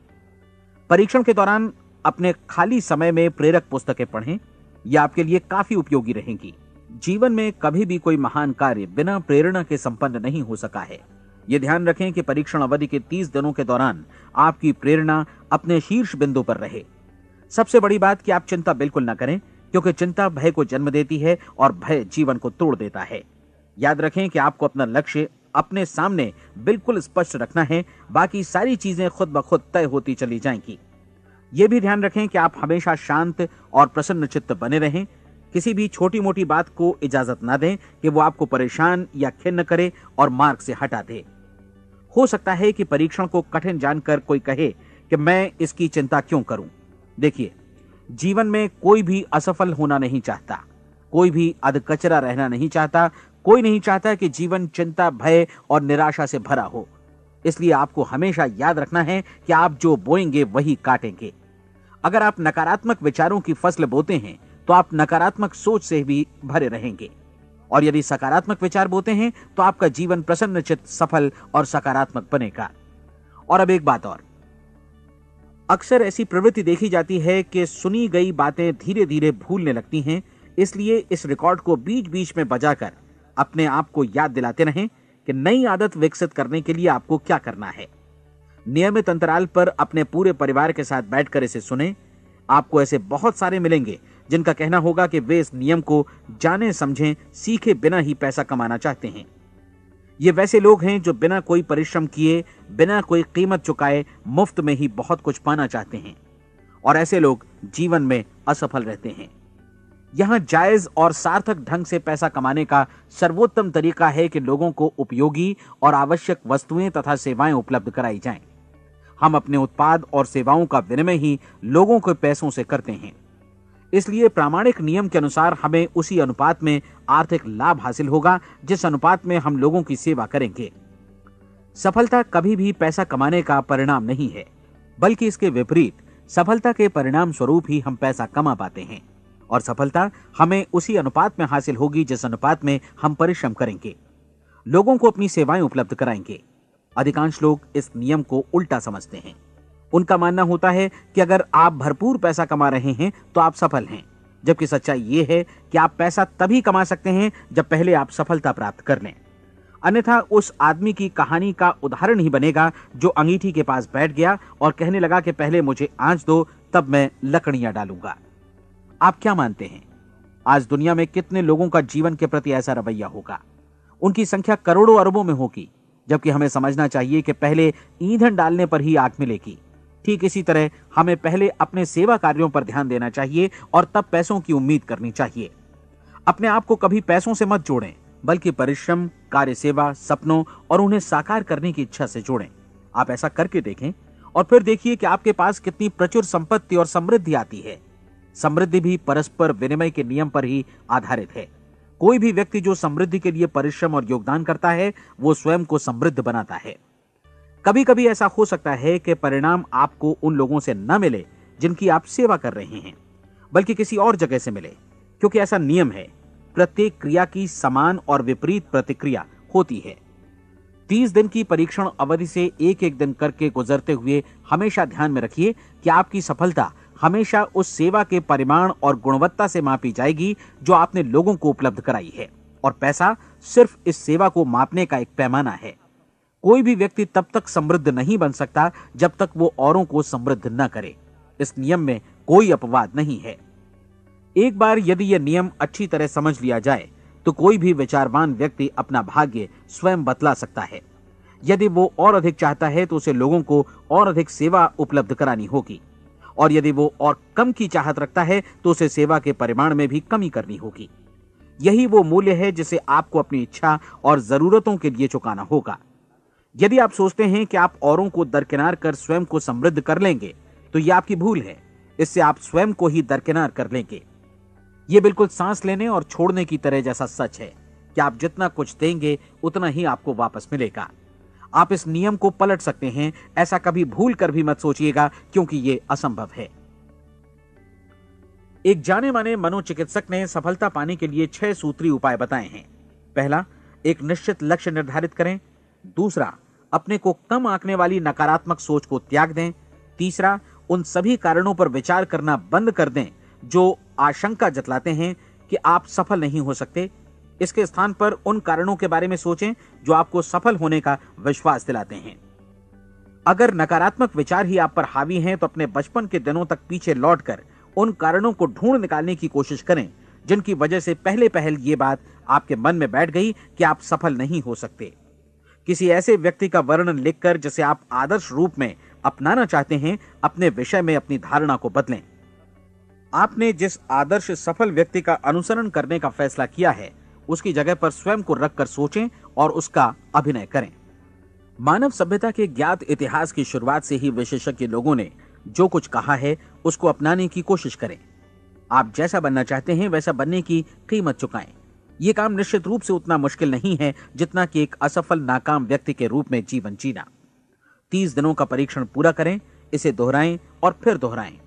परीक्षण के दौरान अपने खाली समय में प्रेरक पुस्तकें पढ़ें। यह आपके लिए काफी उपयोगी रहेंगी। जीवन में कभी भी कोई महान कार्य बिना प्रेरणा के संपन्न नहीं हो सका है। यह ध्यान रखें कि परीक्षण अवधि के 30 दिनों के दौरान आपकी प्रेरणा अपने शीर्ष बिंदु पर रहे। सबसे बड़ी बात कि आप चिंता बिल्कुल न करें, क्योंकि चिंता भय को जन्म देती है और भय जीवन को तोड़ देता है। याद रखें कि आपको अपना लक्ष्य अपने सामने बिल्कुल स्पष्ट रखना है। बाकी सारी चीजें खुद ब खुद तय होती चली जाएंगी। यह भी ध्यान रखें कि आप हमेशा शांत और प्रसन्न चित्त बने रहें। किसी भी छोटी मोटी बात को इजाजत ना दें कि वो आपको परेशान या खिन्न करे और मार्ग से हटा दे। हो सकता है कि परीक्षण को कठिन जानकर कोई कहे कि मैं इसकी चिंता क्यों करूं। देखिए, जीवन में कोई भी असफल होना नहीं चाहता, कोई भी अधकचरा रहना नहीं चाहता, कोई नहीं चाहता कि जीवन चिंता, भय और निराशा से भरा हो। इसलिए आपको हमेशा याद रखना है कि आप जो बोएंगे वही काटेंगे। अगर आप नकारात्मक विचारों की फसल बोते हैं तो आप नकारात्मक सोच से भी भरे रहेंगे, और यदि सकारात्मक विचार बोते हैं तो आपका जीवन प्रसन्नचित्त, सफल और सकारात्मक बनेगा। और अब एक बात और, अक्सर ऐसी प्रवृत्ति देखी जाती है कि सुनी गई बातें धीरे धीरे भूलने लगती हैं। इसलिए इस रिकॉर्ड को बीच बीच में बजाकर अपने आप को याद दिलाते रहें कि नई आदत विकसित करने के लिए आपको क्या करना है। नियमित अंतराल पर अपने पूरे परिवार के साथ बैठकर इसे सुनें। आपको ऐसे बहुत सारे मिलेंगे जिनका कहना होगा कि वे इस नियम को जाने समझें सीखे बिना ही पैसा कमाना चाहते हैं। ये वैसे लोग हैं जो बिना कोई परिश्रम किए, बिना कोई कीमत चुकाए मुफ्त में ही बहुत कुछ पाना चाहते हैं, और ऐसे लोग जीवन में असफल रहते हैं। यहां जायज और सार्थक ढंग से पैसा कमाने का सर्वोत्तम तरीका है कि लोगों को उपयोगी और आवश्यक वस्तुएं तथा सेवाएं उपलब्ध कराई जाएं। हम अपने उत्पाद और सेवाओं का विनिमय ही लोगों के पैसों से करते हैं। इसलिए प्रामाणिक नियम के अनुसार हमें उसी अनुपात में आर्थिक लाभ हासिल होगा जिस अनुपात में हम लोगों की सेवा करेंगे। सफलता कभी भी पैसा कमाने का परिणाम नहीं है, बल्कि इसके विपरीत सफलता के परिणाम स्वरूप ही हम पैसा कमा पाते हैं, और सफलता हमें उसी अनुपात में हासिल होगी जिस अनुपात में हम परिश्रम करेंगे, लोगों को अपनी सेवाएं उपलब्ध कराएंगे। अधिकांश लोग इस नियम को उल्टा समझते हैं। उनका मानना होता है कि अगर आप भरपूर पैसा कमा रहे हैं तो आप सफल हैं, जबकि सच्चाई यह है कि आप पैसा तभी कमा सकते हैं जब पहले आप सफलता प्राप्त कर लें। अन्यथा उस आदमी की कहानी का उदाहरण ही बनेगा जो अंगीठी के पास बैठ गया और कहने लगा कि पहले मुझे आंच दो, तब मैं लकड़ियां डालूंगा। आप क्या मानते हैं, आज दुनिया में कितने लोगों का जीवन के प्रति ऐसा रवैया होगा? उनकी संख्या करोड़ों अरबों में होगी, जबकि हमें समझना चाहिए कि पहले ईंधन डालने पर ही आग मिलेगी। ठीक इसी तरह हमें पहले अपने सेवा कार्यों पर ध्यान देना चाहिए और तब पैसों की उम्मीद करनी चाहिए। अपने आप को कभी पैसों से मत जोड़ें, बल्कि परिश्रम, कार्य सेवा, सपनों और उन्हें साकार करने की इच्छा से जोड़ें। आप ऐसा करके देखें और फिर देखिए कि आपके पास कितनी प्रचुर संपत्ति और समृद्धि आती है। समृद्धि भी परस्पर विनिमय के नियम पर ही आधारित है। कोई भी व्यक्ति जो समृद्धि के लिए परिश्रम और योगदान करता है, वो स्वयं को समृद्ध बनाता है। कभी कभी ऐसा हो सकता है कि परिणाम आपको उन लोगों से न मिले जिनकी आप सेवा कर रहे हैं, बल्कि किसी और जगह से मिले, क्योंकि ऐसा नियम है, प्रत्येक क्रिया की समान और विपरीत प्रतिक्रिया होती है। 30 दिन की परीक्षण अवधि से एक एक दिन करके गुजरते हुए हमेशा ध्यान में रखिए कि आपकी सफलता हमेशा उस सेवा के परिमाण और गुणवत्ता से मापी जाएगी जो आपने लोगों को उपलब्ध कराई है, और पैसा सिर्फ इस सेवा को मापने का एक पैमाना है। कोई भी व्यक्ति तब तक समृद्ध नहीं बन सकता जब तक वो औरों को समृद्ध न करे। इस नियम में कोई अपवाद नहीं है। एक बार यदि यह नियम अच्छी तरह समझ लिया जाए तो कोई भी विचारवान व्यक्ति अपना भाग्य स्वयं बतला सकता है। यदि वो और अधिक चाहता है तो उसे लोगों को और अधिक सेवा उपलब्ध करानी होगी, और यदि वो और कम की चाहत रखता है तो उसे सेवा के परिमाण में भी कमी करनी होगी। यही वो मूल्य है जिसे आपको अपनी इच्छा और जरूरतों के लिए चुकाना होगा। यदि आप सोचते हैं कि आप औरों को दरकिनार कर स्वयं को समृद्ध कर लेंगे तो यह आपकी भूल है। इससे आप स्वयं को ही दरकिनार कर लेंगे। यह बिल्कुल सांस लेने और छोड़ने की तरह जैसा सच है कि आप जितना कुछ देंगे उतना ही आपको वापस मिलेगा। आप इस नियम को पलट सकते हैं, ऐसा कभी भूल कर भी मत सोचिएगा, क्योंकि यह असंभव है। एक जाने माने मनोचिकित्सक ने सफलता पाने के लिए 6 सूत्री उपाय बताए हैं। पहला, एक निश्चित लक्ष्य निर्धारित करें। दूसरा, अपने को कम आंकने वाली नकारात्मक सोच को त्याग दें। तीसरा, उन सभी कारणों पर विचार करना बंद कर दें जो आशंका जतलाते हैं कि आप सफल नहीं हो सकते। इसके स्थान पर उन कारणों के बारे में सोचें जो आपको सफल होने का विश्वास दिलाते हैं। अगर नकारात्मक विचार ही आप पर हावी हैं तो अपने बचपन के दिनों तक पीछे लौटकर उन कारणों को ढूंढ निकालने की कोशिश करें जिनकी वजह से पहले पहल ये बात आपके मन में बैठ गई कि आप सफल नहीं हो सकते। किसी ऐसे व्यक्ति का वर्णन लिखकर जिसे आप आदर्श रूप में अपनाना चाहते हैं, अपने विषय में अपनी धारणा को बदलें। आपने जिस आदर्श सफल व्यक्ति का अनुसरण करने का फैसला किया है उसकी जगह पर स्वयं को रखकर सोचें और उसका अभिनय करें। मानव सभ्यता के ज्ञात इतिहास की शुरुआत से ही विशेषज्ञ लोगों ने जो कुछ कहा है उसको अपनाने की कोशिश करें। आप जैसा बनना चाहते हैं वैसा बनने की कीमत चुकाएं। यह काम निश्चित रूप से उतना मुश्किल नहीं है जितना कि एक असफल नाकाम व्यक्ति के रूप में जीवन जीना। 30 दिनों का परीक्षण पूरा करें, इसे दोहराएं और फिर दोहराएं।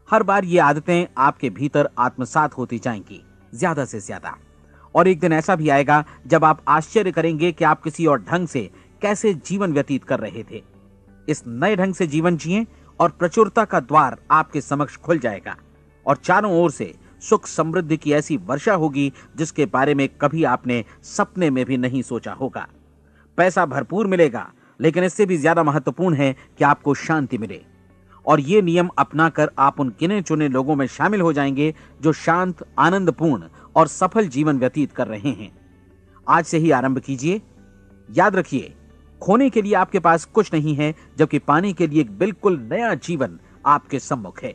हर बार ये आदतें आपके भीतर आत्मसात होती जाएंगी, ज्यादा से ज्यादा। और एक दिन ऐसा भी आएगा जब आप आश्चर्य करेंगे कि आप किसी और ढंग से कैसे जीवन व्यतीत कर रहे थे। इस नए ढंग से जीवन जिएं और प्रचुरता का द्वार आपके समक्ष खुल जाएगा और चारों ओर से सुख समृद्धि की ऐसी वर्षा होगी जिसके बारे में कभी आपने सपने में भी नहीं सोचा होगा। पैसा भरपूर मिलेगा, लेकिन इससे भी ज्यादा महत्वपूर्ण है कि आपको शांति मिले। और ये नियम अपनाकर आप उन गिने चुने लोगों में शामिल हो जाएंगे जो शांत, आनंदपूर्ण और सफल जीवन व्यतीत कर रहे हैं। आज से ही आरंभ कीजिए। याद रखिए, खोने के लिए आपके पास कुछ नहीं है, जबकि पाने के लिए एक बिल्कुल नया जीवन आपके सम्मुख है।